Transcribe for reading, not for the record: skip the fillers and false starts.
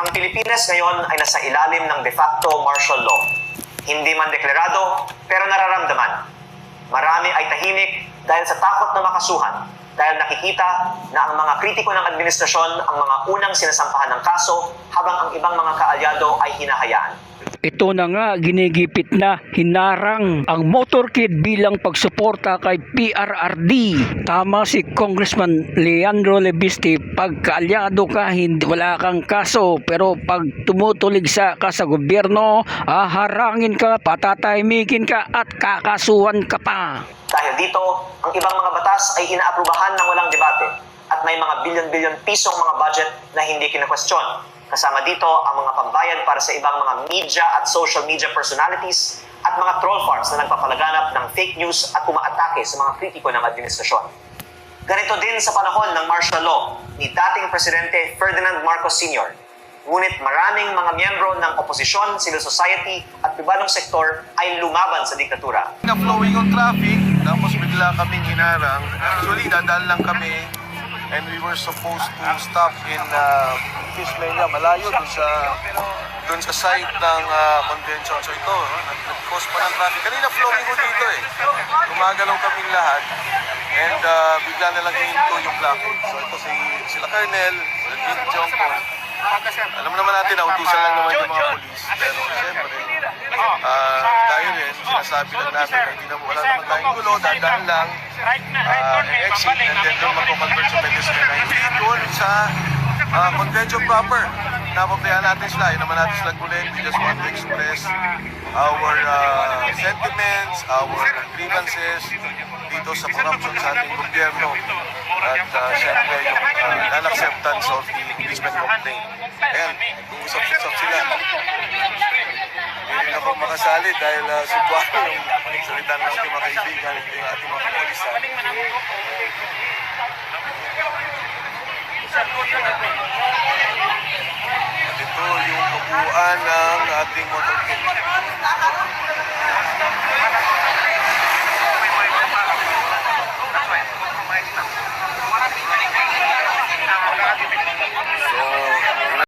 Ang Pilipinas ngayon ay nasa ilalim ng de facto martial law. Hindi man deklarado, pero nararamdaman. Marami ay tahimik dahil sa takot na makasuhan, dahil nakikita na ang mga kritiko ng administrasyon ang mga unang sinasampahan ng kaso habang ang ibang mga kaalyado ay hinahayaan. Ito na nga, ginigipit na hinarang ang motorcade bilang pagsuporta kay PRRD. Tama si Congressman Leandro Lebiste, pag kaalyado ka, wala kang kaso. Pero pag tumutulig ka sa gobyerno, harangin ka, patatahimikin ka at kakasuhan ka pa. Dahil dito, ang ibang mga batas ay inaaprubahan ng walang debate at may mga bilyon-bilyon pisong mga budget na hindi kinakwestiyon. Kasama dito ang mga pambayad para sa ibang mga media at social media personalities at mga troll farms na nagpapalaganap ng fake news at umaatake sa mga kritiko ng administrasyon. Ganito din sa panahon ng martial law ni dating Presidente Ferdinand Marcos Sr. Ngunit maraming mga miyembro ng oposisyon, civil society at pribadong sektor ay lumaban sa diktatura. Na-flowing yung traffic, tapos bigla kaming hinarang. Actually, dadaan lang kami and we were supposed to stop in Pismania, malayo dun sa site ng convention. So ito, nag-cause pa ng traffic. Kanina flowing ko dito Gumagalaw kaming lahat and bigla na lang hininto yung blockade. So ito sila Colonel, sila Jim Jongko. Alam naman natin, nautusan lang naman yung mga polis. Pero siyempre, tayo rin, sinasabi lang natin na hindi na wala naman tayong gulo, dadaan lang, exit, and then doon magpo-convert sa pedestrian na hindi doon sa convention proper. Napabayaan natin sila, yun naman natin sila gulit. We just want to express our sentiments, our grievances dito sa corruption sa ating gobyerno. At siyempre yung non-acceptance of the impeachment complaint. Ayan, usap-usap sila. Hindi ako makasali dahil sitwado yung salita ng ating mga kaibigan, yung ating mga kapulisan. At ito yung kabuuan ng ating motorcade.